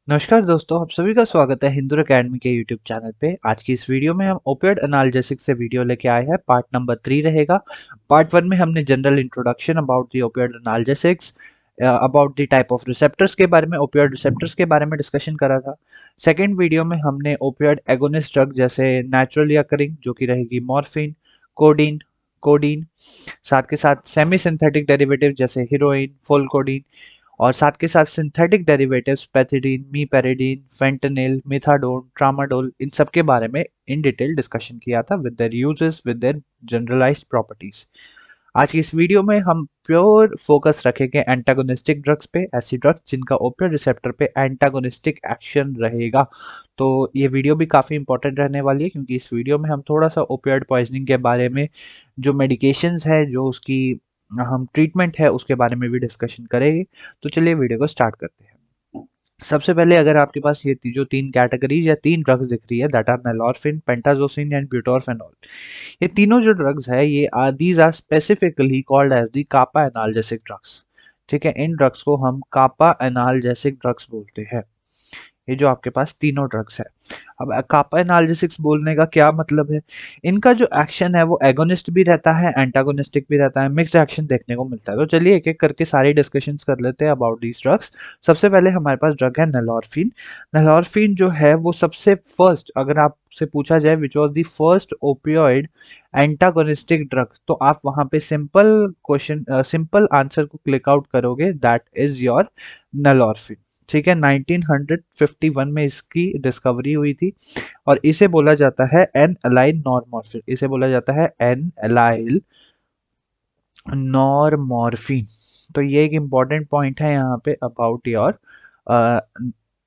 नमस्कार दोस्तों, आप सभी का स्वागत है हिंदू एकेडमी के यूट्यूब चैनल पे। आज की इस वीडियो में हम ओपियोइड एनाल्जेसिक्स से वीडियो लेके आए हैं। पार्ट नंबर 3 रहेगा। पार्ट 1 में हमने general introduction about the opioid analgesics, about the type of receptors के बारे में, ओपियोइड रिसेप्टर्स के बारे में डिस्कशन करा था। सेकेंड वीडियो में हमने ओपियोइड एगोनिस्ट ड्रग जैसे नेचुरली अकरिंग जो कि रहेगी मॉर्फिन, कोडीन, कोडीन, साथ के साथ सेमी सिंथेटिक डेरिवेटिव जैसे हीरोइन, फोल्कोडीन, और साथ के साथ synthetic derivatives pethidine, meperidine, fentanyl, methadone, tramadol, इन सब के बारे में इन डिटेल डिस्कशन किया था with their uses, with their generalized properties. आज की इस वीडियो में हम प्योर फोकस रखेंगे एंटागोनिस्टिक ड्रग्स पे, ऐसी ड्रग्स जिनका ओपियोइड रिसेप्टर पे एंटागोनिस्टिक एक्शन रहेगा। तो ये वीडियो भी काफ़ी इंपॉर्टेंट रहने वाली है क्योंकि इस वीडियो में हम थोड़ा सा ओपियोइड पॉइजनिंग के बारे में, जो मेडिकेशंस है, जो उसकी हम ट्रीटमेंट है, उसके बारे में भी डिस्कशन करेंगे। तो चलिए वीडियो को स्टार्ट करते हैं। सबसे पहले अगर आपके पास ये जो तीन कैटेगरीज या तीन ड्रग्स दिख रही है, that are nalorphine, pentazocine and butorphanol, ये तीनों जो ड्रग्स है ये these are specifically called as the kappa analgesic drugs. ठीक है, इन ड्रग्स को हम कापा एनाल्जेसिक ड्रग्स बोलते हैं। ये जो आपके पास तीनों ड्रग्स है। अब कापा एनाल्जेसिक्स बोलने का क्या मतलब है? इनका जो एक्शन है वो एगोनिस्ट भी रहता है, एंटागोनिस्टिक भी रहता है, मिक्स्ड एक्शन देखने को मिलता है। तो चलिए एक एक करके सारी डिस्कशंस कर लेते हैं अबाउट दीज ड्रग्स। सबसे पहले हमारे पास ड्रग है नैलोरफिन। नैलोरफिन जो है वो सबसे फर्स्ट, अगर आपसे पूछा जाए which was the first opioid antagonistic drug, तो आप वहां पे सिंपल क्वेश्चन, सिंपल आंसर को क्लिक आउट करोगे, दैट इज योर नैलोरफिन। ठीक है, 1951 में इसकी डिस्कवरी हुई थी और इसे बोला जाता है एन एलाइल नॉरमॉर्फिन। इसे बोला जाता है एन एलाइल नॉरमॉर्फिन। तो ये एक इम्पॉर्टेंट पॉइंट है यहाँ पे अबाउट योर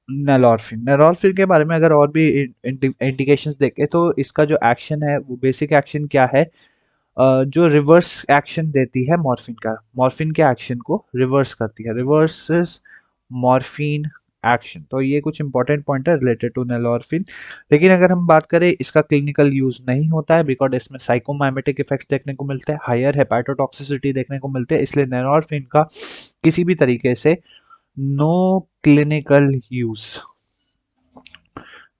नैलोरफिन। नैलोरफिन के बारे में अगर और भी इंडिकेशंस देखें तो इसका जो एक्शन है वो बेसिक एक्शन क्या है, जो रिवर्स एक्शन देती है मॉर्फिन का, मॉर्फिन के एक्शन को रिवर्स करती है, रिवर्सेस मॉर्फिन एक्शन। तो ये कुछ इंपॉर्टेंट पॉइंट है रिलेटेड टू नैलोरफिन। लेकिन अगर हम बात करें, इसका क्लिनिकल यूज नहीं होता है बिकॉज इसमें साइकोमाइमेटिक इफेक्ट देखने को मिलते हैं, हायर हेपाटोटॉक्सिसिटी देखने को मिलते हैं, इसलिए नैलोरफिन का किसी भी तरीके से no clinical use,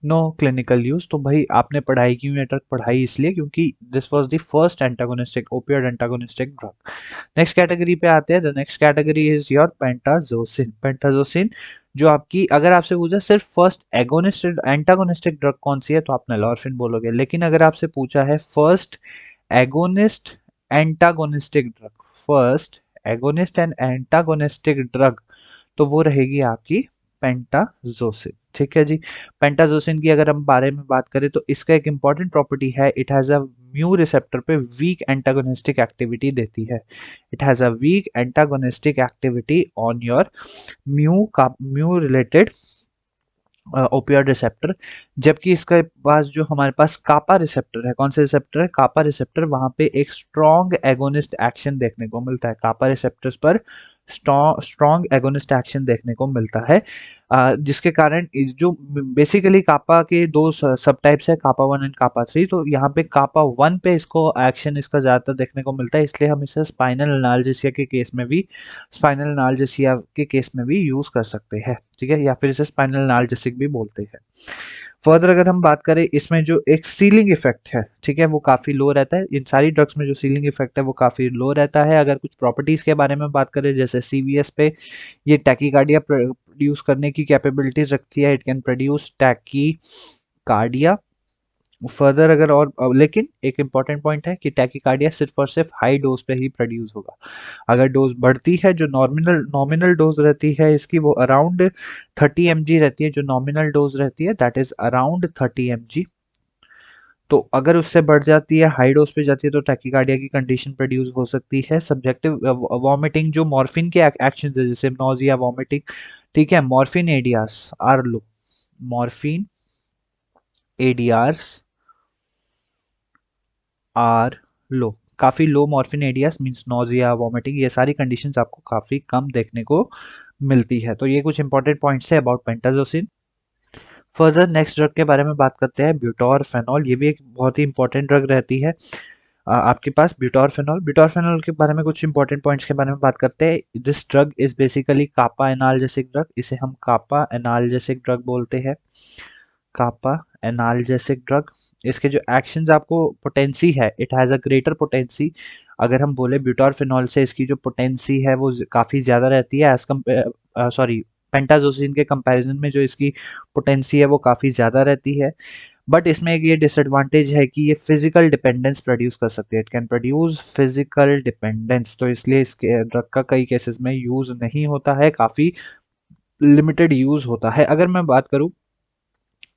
no clinical use. तो भाई आपने पढ़ाई क्यों है? तक पढ़ाई इसलिए क्योंकि this was the first antagonistic opioid antagonistic drug. Next category पे आते हैं। The next category is your pentazocine. Pentazocine जो आपकी, अगर आपसे पूछा सिर्फ फर्स्ट एगोनिस्ट एंटागोनिस्टिक ड्रग कौन सी है तो आप नैलोरफिन बोलोगे, लेकिन अगर आपसे पूछा है first agonist antagonistic drug, first agonist and antagonistic drug, तो वो रहेगी आपकी पेंटाजोसिन। ठीक है जी। पेंटाजोसिन की अगर हम बारे में बात करें तो इसका एक इंपॉर्टेंट प्रॉपर्टी है, it has a mu receptor पे वीक एंटागोनिस्टिक एक्टिविटी देती है। It has a weak antagonistic activity on your mu related opioid receptor. जबकि इसके पास जो हमारे पास कापा रिसेप्टर है, कौन से रिसेप्टर है? कापा रिसेप्टर, वहां पे एक स्ट्रॉन्ग एगोनिस्ट एक्शन देखने को मिलता है। कापा रिसेप्टर्स पर स्ट्रॉन्ग एगोनिस्ट एक्शन देखने को मिलता है, जिसके कारण जो बेसिकली कापा के दो सब टाइप्स है, कापा 1 एंड कापा 3। तो यहाँ पे कापा 1 पे इसको एक्शन इसका ज्यादातर देखने को मिलता है, इसलिए हम इसे स्पाइनल एनाल्जेसिया के केस में भी, स्पाइनल एनाल्जेसिया के केस में भी यूज कर सकते हैं। ठीक है, या फिर इसे स्पाइनल एनाल्जेसिक भी बोलते हैं। फर्दर अगर हम बात करें, इसमें जो एक सीलिंग इफेक्ट है, ठीक है, वो काफी लो रहता है। इन सारी ड्रग्स में जो सीलिंग इफेक्ट है वो काफी लो रहता है। अगर कुछ प्रॉपर्टीज के बारे में बात करें, जैसे सीवीएस पे ये टैकीकार्डिया प्रोड्यूस करने की कैपेबिलिटीज रखती है, it can produce tachycardia. Further अगर और लेकिन एक इंपॉर्टेंट पॉइंट है कि टैकीकार्डिया सिर्फ और सिर्फ हाई डोज पे ही प्रोड्यूस होगा। अगर डोज बढ़ती है, जो नॉमिनल नॉमिनल डोज रहती है इसकी, वो अराउंड 30 mg रहती है। जो नॉमिनल डोज रहती है दैट इज अराउंड 30 mg। तो अगर उससे बढ़ जाती है, हाई डोज पे जाती है, तो टैकीकार्डिया की कंडीशन प्रोड्यूस हो सकती है। सब्जेक्टिव वॉमिटिंग, जो मॉर्फिन के एक्शन है जैसे नोजिया, वॉमिटिंग, ठीक है, morphine ADRs are low, morphine ADRs are low, काफी low morphine ADRs means nausea, vomiting, ये सारी कंडीशंस आपको काफी कम देखने को मिलती है। तो ये कुछ इंपॉर्टेंट पॉइंट्स है about pentazocine. Further next drug के बारे में बात करते हैं, ब्यूटोरफेनॉल। ये भी एक बहुत ही इंपॉर्टेंट ड्रग रहती है। आपके पास ब्यूटारफेनॉल। ब्यूटारफेनॉल के बारे में कुछ इंपॉर्टेंट पॉइंट्स के बारे में बात करते हैं। This drug is basically kappa analgesic drug, इसे हम कापा एनाल्जेसिक ड्रग बोलते हैं। Kappa analgesic drug. इसके जो एक्शंस आपको पोटेंसी है, it has a greater potency. अगर हम बोले ब्यूटारफेनॉल से इसकी जो पोटेंसी है वो काफ़ी ज़्यादा रहती है एज कम्पेयर, सॉरी, पेंटाजोसिन के कंपैरिजन में जो इसकी पोटेंसी है वो काफ़ी ज़्यादा रहती है। बट इसमें एक ये डिसएडवांटेज है कि ये फिजिकल डिपेंडेंस प्रोड्यूस कर सकती है, it can produce physical dependence, तो इसलिए इसके ड्रग का कई केसेस में यूज नहीं होता है, काफ़ी लिमिटेड यूज होता है। अगर मैं बात करूँ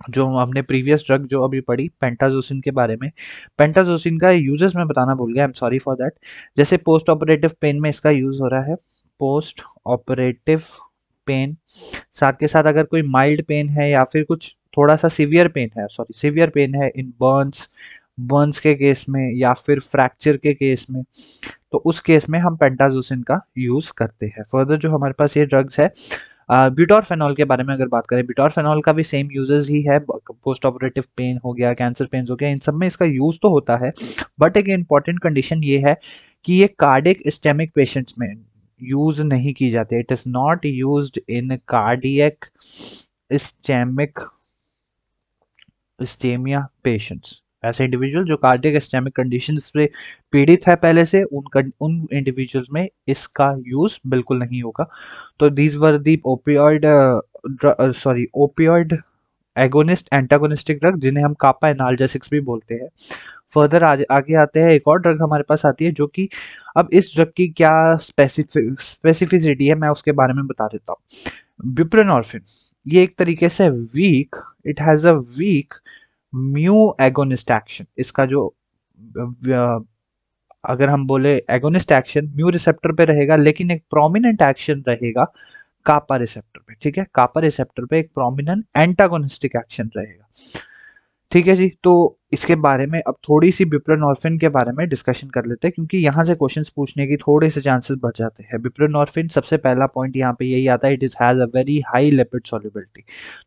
जो हमने प्रीवियस ड्रग जो अभी पढ़ी पेंटाजोसिन के बारे में, पेंटाजोसिन का यूजेस मैं बताना भूल गया, I am sorry for that. जैसे पोस्ट ऑपरेटिव पेन में इसका यूज हो रहा है, पोस्ट ऑपरेटिव पेन। साथ के साथ अगर कोई माइल्ड पेन है या फिर कुछ थोड़ा सा सीवियर पेन है, सॉरी सीवियर पेन है इन बर्न्स, बर्न्स के केस में या फिर फ्रैक्चर के केस में, तो उस केस में हम पेंटाजोसिन का यूज करते हैं। फर्दर जो हमारे पास ये ड्रग्स है, ब्यूटारफेनॉल के बारे में अगर बात करें, ब्यूटारफेनॉल का भी सेम यूजेस ही है। पोस्ट ऑपरेटिव पेन हो गया, कैंसर पेन हो गया, इन सब में इसका यूज तो होता है, बट एक इम्पॉर्टेंट कंडीशन ये है कि ये कार्डियक इस्टेमिक पेशेंट्स में यूज नहीं की जाती। It is not used in cardiac ischemic ischemia patients. ऐसे इंडिविजुअल जो कार्डियक इस्टेमिक कंडीशन से पीड़ित है पहले से, उन इंडिविजुअल्स में इसका यूज बिल्कुल नहीं होगा। तो these were the opioid, sorry opioid agonist antagonistic drug, जिन्हें हम कापा एनाल्जेसिक्स भी बोलते हैं। फर्दर आगे आते हैं, एक और ड्रग हमारे पास आती है जो कि, अब इस ड्रग की क्या स्पेसिफिसिटी है मैं उसके बारे में बता देता हूँ। बुप्रेनॉर्फिन, ये एक तरीके से weak, it has a weak mu agonist action. इसका जो अगर हम बोले एगोनिस्ट एक्शन म्यू रिसेप्टर पे रहेगा, लेकिन एक प्रोमिनेंट एक्शन रहेगा कापा रिसेप्टर पे। ठीक है, कापा रिसेप्टर पे एक प्रोमिनेंट एंटागोनिस्टिक एक्शन रहेगा। ठीक है जी, तो इसके बारे में अब थोड़ी सी बुप्रेनॉर्फिन के बारे में डिस्कशन कर लेते हैं, क्योंकि यहाँ से क्वेश्चंस पूछने की थोड़े से चांसेस बढ़ जाते हैं। बुप्रेनॉर्फिन सबसे पहला पॉइंट यहाँ पे यही आता है, it is has a very high lipid solubility.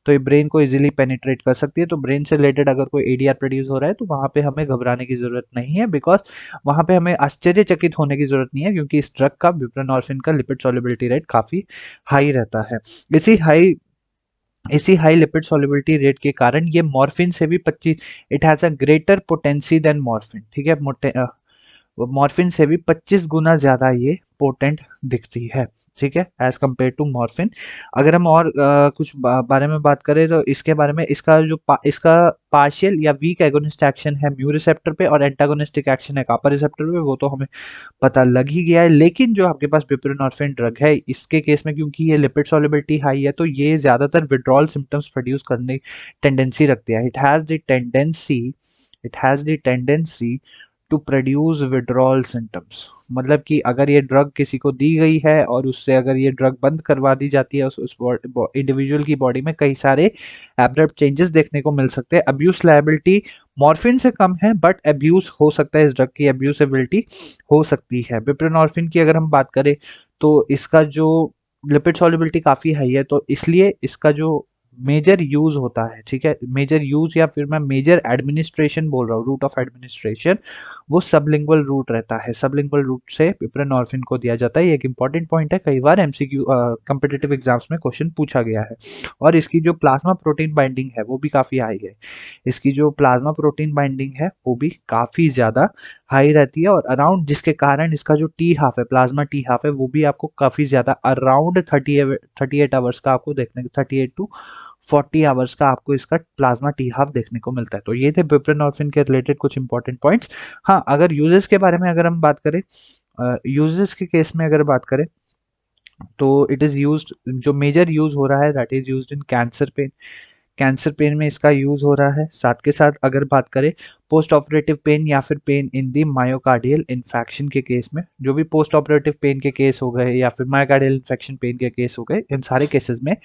तो ये ब्रेन को इजीली पेनिट्रेट कर सकती है। तो ब्रेन से रिलेटेड अगर कोई एडीआर प्रोड्यूस हो रहा है तो वहाँ पे हमें घबराने की जरूरत नहीं है, बिकॉज वहाँ पे हमें आश्चर्यचकित होने की जरूरत नहीं है, क्योंकि इस ड्रग का, बुप्रेनॉर्फिन का लिपिड सॉल्युबिलिटी रेट काफी हाई रहता है। इसी हाई इसी हाई लिपिड सॉल्युबिलिटी रेट के कारण ये मॉर्फिन से भी 25, it has a greater potency than morphine. ठीक है, मॉर्फिन से भी 25 गुना ज्यादा ये पोटेंट दिखती है। ठीक है, एज कम्पेयर टू मॉर्फिन। अगर हम और कुछ बारे में बात करें तो इसके बारे में, इसका जो इसका पार्शियल या वीक एगोनिस्ट एक्शन है म्यू रिसेप्टर पे और एंटागोनिस्टिक एक्शन है कापा रिसेप्टर पे, वो तो हमें पता लग ही गया है। लेकिन जो आपके पास बुप्रेनॉर्फिन ड्रग है, इसके केस में क्योंकि ये लिपिड सॉल्युबिलिटी हाई है, तो ये ज्यादातर विड्रॉल सिम्टम्स प्रोड्यूस करने टेंडेंसी रखती है। It has the tendency to produce withdrawal symptoms. मतलब कि अगर ये ड्रग किसी को दी गई है और उससे अगर ये ड्रग बंद करवा दी जाती है, उस इंडिविजुअल की बॉडी में कई सारे एब्रप्ट चेंजेस देखने को मिल सकते हैं। अब्यूज लायबिलिटी मॉर्फिन से कम है, बट अब्यूज हो सकता है, इस ड्रग की अब्यूजेबिलिटी हो सकती है। बुप्रेनॉर्फिन की अगर हम बात करें तो इसका जो लिपिड सॉल्युबिलिटी काफ़ी हाई है, तो इसलिए इसका जो मेजर यूज होता है, ठीक है, मेजर यूज या फिर मैं मेजर एडमिनिस्ट्रेशन बोल रहा हूँ, रूट ऑफ एडमिनिस्ट्रेशन, वो सबलिंगुअल रूट रहता है। सबलिंगुअल रूट से बुप्रेनॉर्फिन को दिया जाता है। ये एक इंपॉर्टेंट पॉइंट है, कई बार एमसीक्यू कॉम्पिटिटिव एग्जाम्स में क्वेश्चन पूछा गया है। और इसकी जो प्लाज्मा प्रोटीन बाइंडिंग है वो भी काफ़ी हाई है। इसकी जो प्लाज्मा प्रोटीन बाइंडिंग है वो भी काफ़ी ज़्यादा हाई रहती है, और अराउंड, जिसके कारण इसका जो टी हाफ है, प्लाज्मा टी हाफ है, वो भी आपको काफ़ी ज़्यादा अराउंड 38 आवर्स का आपको देखने, 38 टू 40 आवर्स का आपको इसका प्लाज्मा टी हाफ देखने को मिलता है। तो ये थे बुप्रेनॉर्फिन के रिलेटेड कुछ इंपॉर्टेंट पॉइंट्स। हाँ, अगर यूजेस के बारे में अगर हम बात करें, यूजेस के केस में अगर बात करें, तो इट इज़ यूज्ड, जो मेजर यूज हो रहा है that is used in cancer pen. Cancer pen में इसका यूज हो रहा है। साथ के साथ अगर बात करें पोस्ट ऑपरेटिव पेन या फिर pain in the myocardial infection के केस में, जो भी पोस्ट ऑपरेटिव पेन के केस हो गए या फिर मायोकार्डियल इन्फेक्शन पेन के केस हो गए, इन सारे केसेस में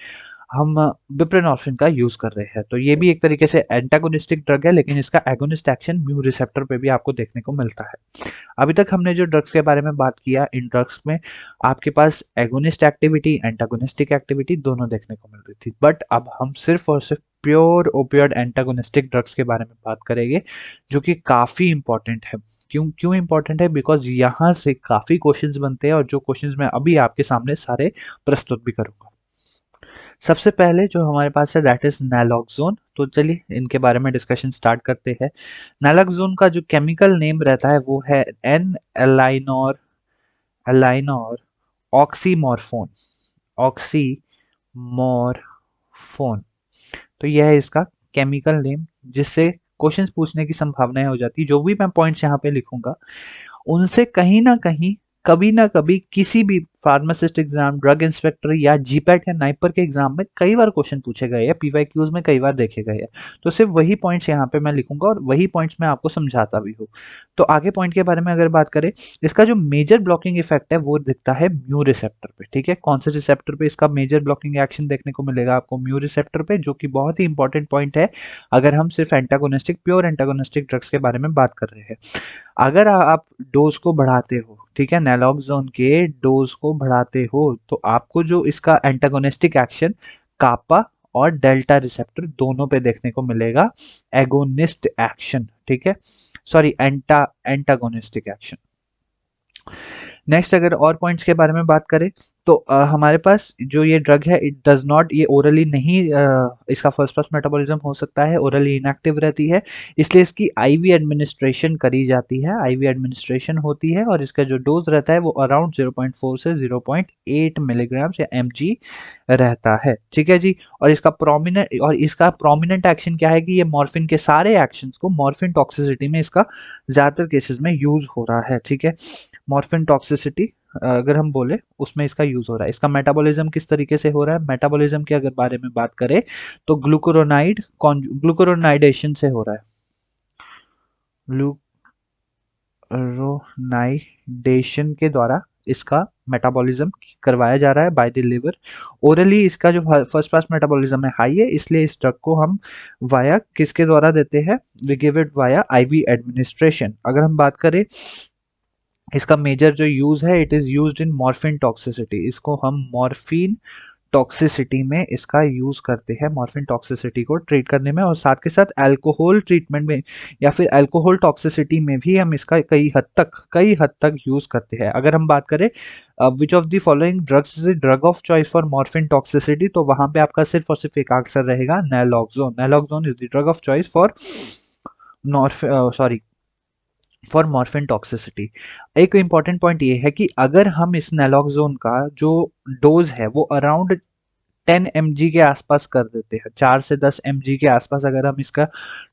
हम बुप्रेनॉर्फिन का यूज कर रहे हैं। तो ये भी एक तरीके से एंटागोनिस्टिक ड्रग है, लेकिन इसका एगोनिस्ट एक्शन म्यू रिसेप्टर पे भी आपको देखने को मिलता है। अभी तक हमने जो ड्रग्स के बारे में बात किया, इन ड्रग्स में आपके पास एगोनिस्ट एक्टिविटी, एंटागोनिस्टिक एक्टिविटी दोनों देखने को मिल रही थी। बट अब हम सिर्फ और सिर्फ प्योर ओपियोइड एंटागोनिस्टिक ड्रग्स के बारे में बात करेंगे, जो कि काफी इंपॉर्टेंट है। क्यों क्यों इंपॉर्टेंट है? बिकॉज यहाँ से काफी क्वेश्चंस बनते हैं और जो क्वेश्चंस मैं अभी आपके सामने सारे प्रस्तुत भी करूंगा। सबसे पहले जो हमारे पास है दैट इज नैलोक्सोन। तो चलिए इनके बारे में डिस्कशन स्टार्ट करते हैं। नैलोक्सोन का जो केमिकल नेम रहता है वो है एन एलाइनोर एलाइनोर ऑक्सीमोरफोन ऑक्सीमोरफोन। तो यह है इसका केमिकल नेम, जिससे क्वेश्चंस पूछने की संभावनाएं हो जाती है। जो भी मैं पॉइंट्स यहाँ पे लिखूंगा उनसे कहीं ना कहीं कभी ना कभी किसी भी फार्मासिस्ट एग्जाम, ड्रग इंस्पेक्टर या जीपैट या नाइपर के एग्जाम में कई बार क्वेश्चन पूछे गए हैं, पीवाईक्यूज में कई बार देखे गए हैं। तो सिर्फ वही पॉइंट्स यहाँ पे मैं लिखूंगा और वही पॉइंट्स मैं आपको समझाता भी हूँ। तो आगे पॉइंट के बारे में अगर बात करें, इसका जो मेजर ब्लॉकिंग इफेक्ट है वो दिखता है म्यू रिसेप्टर पे। ठीक है, कौन से रिसेप्टर पे इसका मेजर ब्लॉकिंग एक्शन देखने को मिलेगा आपको? म्यू रिसेप्टर पे, जो कि बहुत ही इंपॉर्टेंट पॉइंट है अगर हम सिर्फ एंटागोनिस्टिक, प्योर एंटागोनिस्टिक ड्रग्स के बारे में बात कर रहे हैं। अगर आप डोज को बढ़ाते हो, ठीक है, नैलोक्सोन के डोज को बढ़ाते हो, तो आपको जो इसका एंटागोनिस्टिक एक्शन कापा और डेल्टा रिसेप्टर दोनों पे देखने को मिलेगा। एगोनिस्ट एक्शन, ठीक है, सॉरी एंटागोनिस्टिक एक्शन। नेक्स्ट अगर और पॉइंट्स के बारे में बात करें तो हमारे पास जो ये ड्रग है इट डज नॉट, ये ओरली नहीं, इसका फर्स्ट पास मेटाबॉलिज्म हो सकता है, ओरली इनएक्टिव रहती है, इसलिए इसकी आईवी एडमिनिस्ट्रेशन करी जाती है, आईवी एडमिनिस्ट्रेशन होती है और इसका जो डोज रहता है वो अराउंड 0.4 से 0.8 मिलीग्राम या एमजी रहता है। ठीक है जी। और इसका प्रोमिनेंट एक्शन क्या है कि ये मॉर्फिन के सारे एक्शंस को, मॉर्फिन टॉक्सिसिटी में इसका ज्यादातर केसेस में यूज हो रहा है। ठीक है, मॉर्फिन टॉक्सिसिटी अगर हम बोले उसमें इसका यूज हो रहा है। इसका मेटाबॉलिज्म किस तरीके से हो रहा है? मेटाबॉलिज्म के अगर बारे में बात करें तो ग्लूकुरोनाइडेशन से हो रहा है। ग्लूकुरोनाइडेशन के द्वारा इसका मेटाबॉलिज्म करवाया जा रहा है बाय द लिवर। ओरली इसका जो फर्स्ट पास मेटाबॉलिज्म है हाई है, इसलिए इस ड्रग को हम वाया किसके द्वारा देते हैं? We give it via IV administration. अगर हम बात करें इसका मेजर जो यूज है it is used in morphine toxicity. इसको हम मॉर्फिन टॉक्सिसिटी में इसका यूज करते हैं, मॉर्फिन टॉक्सिसिटी को ट्रीट करने में, और साथ के साथ अल्कोहल ट्रीटमेंट में या फिर अल्कोहल टॉक्सिसिटी में भी हम इसका कई हद तक यूज करते हैं। अगर हम बात करें which of the following drugs is drug of choice for morphine toxicity, तो वहां पे आपका सिर्फ और सिर्फ एक आंसर रहेगा naloxone. Naloxone is the drug of choice for for morphine toxicity. एक इंपॉर्टेंट पॉइंट ये है कि अगर हम इस नैलोक्सोन का जो डोज है वो अराउंड 10 mg के आसपास कर देते हैं, 4 से 10 mg के आसपास अगर हम इसका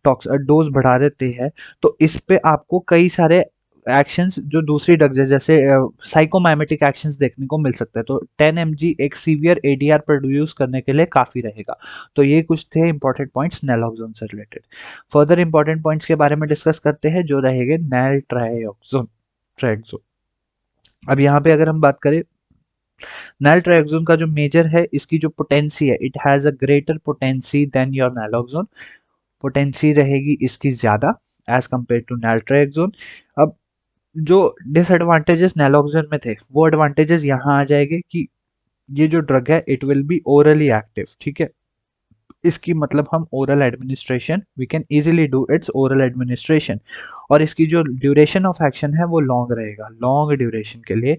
डोज बढ़ा देते हैं, तो इस पे आपको कई सारे एक्शंस जो दूसरी ड्रग्स है जैसे साइकोमाइमेटिक एक्शंस देखने को मिल सकते हैं। तो 10 mg एक सीवियर एडीआर प्रोड्यूस करने के लिए काफी रहेगा। तो ये कुछ थे इंपॉर्टेंट पॉइंट्स नैलोक्सोन से रिलेटेड। फर्दर इंपॉर्टेंट पॉइंट्स के बारे में डिस्कस करते हैं जो रहेंगे नैलट्रायोक्सोन, ट्रेक्सोन। अब यहाँ पे अगर हम बात करें नैलट्रायोक्सोन का जो मेजर है, इसकी जो पोटेंसी है it has a greater potency than your naloxone. Potency रहेगी इसकी ज्यादा एज कंपेयर टू नैलट्रायोक्सोन। अब जो डिसएडवांटेजेस नैलोक्सोन में थे वो एडवांटेजेस यहाँ आ जाएंगे कि ये जो ड्रग है it will be orally active. ठीक है, इसकी मतलब हम oral administration, we can easily do its oral administration, और इसकी जो ड्यूरेशन ऑफ एक्शन है वो लॉन्ग रहेगा। लॉन्ग ड्यूरेशन के लिए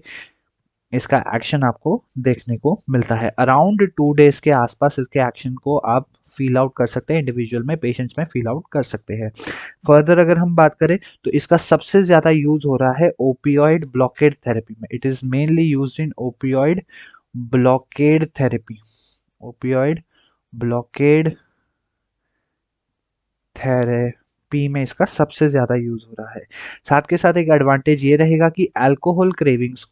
इसका एक्शन आपको देखने को मिलता है। अराउंड 2 डेज के आसपास इसके एक्शन को आप फील आउट कर सकते हैं, इंडिविजुअल में, पेशेंट्स में फील आउट कर सकते हैं। फर्दर अगर हम बात करें तो इसका सबसे ज्यादा यूज हो रहा है ओपियोइड ब्लॉकेड थेरेपी में। It is mainly used in opioid blockade therapy. Opioid blockade therapy में इसका सबसे ज्यादा यूज हो रहा है। साथ के साथ एक एडवांटेज ये रहेगा कि अल्कोहल क्रेविंग्स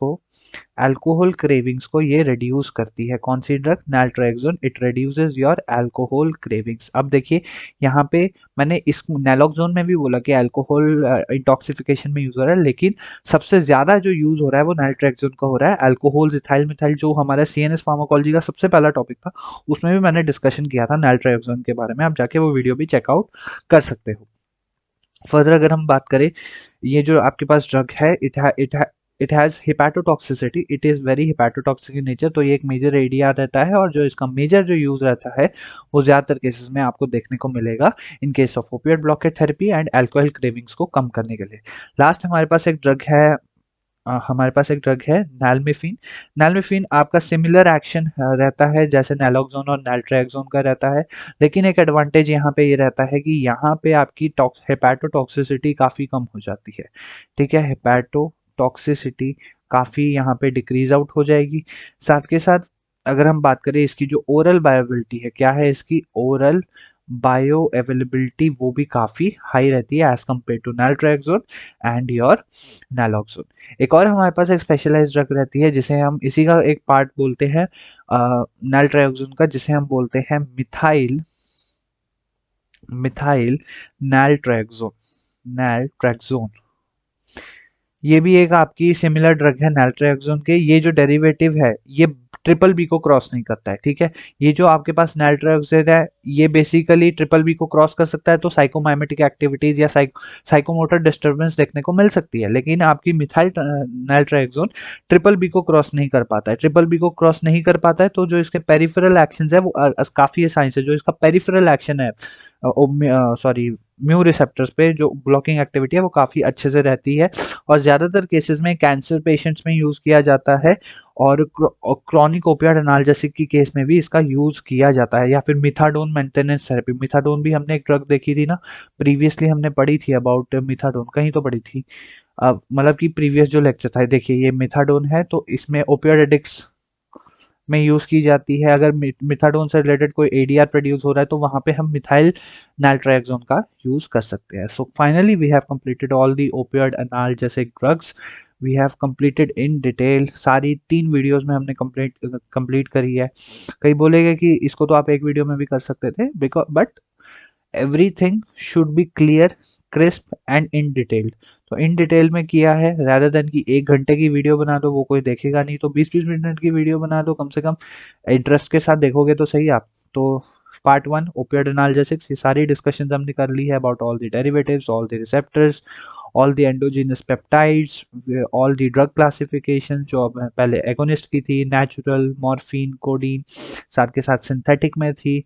को ये रिड्यूस करती है। कौन सी drug? Naltrexone. It reduces your alcohol cravings. अब देखिए यहाँ पे मैंने इस नैलोक्सोन में भी बोला कि अल्कोहल इंटॉक्सिफिकेशन में यूज हो रहा है, लेकिन सबसे ज्यादा जो यूज हो रहा है वो नैलट्रायोक्सोन का हो रहा है। अल्कोहल, इथाइल मिथाइल जो हमारा सीएनएस फार्माकोलॉजी का सबसे पहला टॉपिक था उसमें भी मैंने डिस्कशन किया था नैलट्रायोक्सोन के बारे में, आप जाके वो वीडियो भी चेकआउट कर सकते हो। फर्दर अगर हम बात करें, ये जो आपके पास ड्रग है it has hepatotoxicity, it is very hepatotoxic in nature. तो ये एक मेजर एरिया रहता है और जो इसका मेजर जो यूज़ रहता है वो ज़्यादातर केसेस में आपको देखने को मिलेगा in case of opioid blockade therapy and alcohol cravings को कम करने के लिए। लास्ट हमारे पास एक ड्रग है, हमारे पास एक ड्रग है नैल्मेफिन। नैल्मेफिन आपका सिमिलर एक्शन रहता है जैसे नैलोक्सोन और नैल्ट्रेक्सोन का रहता है, लेकिन एक एडवांटेज यहाँ पे ये रहता है कि यहाँ पे आपकी हेपेटोटॉक्सिसिटी काफ़ी कम हो जाती है। ठीक है, हेपेटोटॉक्सिसिटी काफ़ी यहाँ पे डिक्रीज आउट हो जाएगी। साथ के साथ अगर हम बात करें इसकी जो ओरल बायोबिलिटी है, क्या है इसकी ओरल बायो अवेलेबिलिटी, वो भी काफ़ी हाई रहती है as compare to naltrexone and your naloxone. एक और हमारे पास एक स्पेशलाइज्ड ड्रग रहती है जिसे हम इसी का एक पार्ट बोलते हैं नैल्ट्रेक्सोन का, जिसे हम बोलते हैं मिथाइल मिथाइल नैल्ट्रेक्सोन। नैल्ट्रेक्सोन ये भी एक आपकी सिमिलर ड्रग है नैल्ट्रेक्सोन के। ये जो डेरिवेटिव है ये ट्रिपल बी को क्रॉस नहीं करता है। ठीक है, ये जो आपके पास नैल्ट्रेक्सोन है ये बेसिकली ट्रिपल बी को क्रॉस कर सकता है, तो साइकोमाइमेटिक एक्टिविटीज या साइकोमोटर डिस्टर्बेंस देखने को मिल सकती है, लेकिन आपकी मिथाइल नैल्ट्रेक्सोन ट्रिपल बी को क्रॉस नहीं कर पाता है। ट्रिपल बी को क्रॉस नहीं कर पाता है तो जो इसके पेरिफेरल एक्शंस है वो काफी साइंस है। जो इसका पेरिफेरल एक्शन है, सॉरी, म्यू रिसेप्टर्स पे जो ब्लॉकिंग एक्टिविटी है वो काफ़ी अच्छे से रहती है और ज़्यादातर केसेस में कैंसर पेशेंट्स में यूज़ किया जाता है और क्रॉनिक ओपियाइड एनाल्जेसिक की केस में भी इसका यूज़ किया जाता है। या फिर मिथाडोन मेंटेनेंस थेरेपी, मिथाडोन भी हमने एक ड्रग देखी थी ना, प्रीवियसली हमने पढ़ी थी अबाउट मिथाडोन, कहीं तो पढ़ी थी। मतलब कि प्रीवियस जो लेक्चर था, देखिए ये मिथाडोन है तो इसमें ओपियोइड एडिक्ट्स में यूज़ की जाती है। अगर मिथाडोन से रिलेटेड कोई एडीआर प्रोड्यूस हो रहा है तो वहाँ पे हम मिथाइल नाइट्रोक्सोन का यूज़ कर सकते हैं। So finally we have completed all the opioid analgesic drugs. We have completed in detail, सारी 3 वीडियोस में हमने कंप्लीट करी है। कई बोलेंगे कि इसको तो आप एक वीडियो में भी कर सकते थे, because but everything should be clear, crisp and in detailed. तो इन डिटेल में किया है, rather देन कि 1 घंटे की वीडियो बना दो वो कोई देखेगा नहीं, तो 20-20 मिनट की वीडियो बना दो, कम से कम इंटरेस्ट के साथ देखोगे तो सही आप। तो पार्ट 1 ओपियोइड एनाल्जेसिक्स, ये सारी डिस्कशन हमने कर ली है about all the derivatives, all the receptors, all the endogenous peptides, all the drug classification जो अब पहले एगोनिस्ट की थी, नेचुरल, मॉर्फिन, कोडीन, साथ के साथ सिंथेटिक में थी।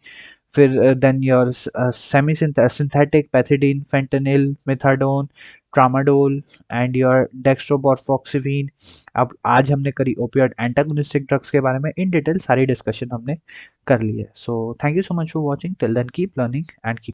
फिर then your semi synthetic pethidine, fentanyl, methadone, tramadol and your dextropropoxyphene. अब आज हमने करी ओपियोइड एंटागोनिस्टिक ड्रग्स के बारे में इन डिटेल, सारी डिस्कशन हमने कर ली है। So thank you so much for watching, till then keep learning and keep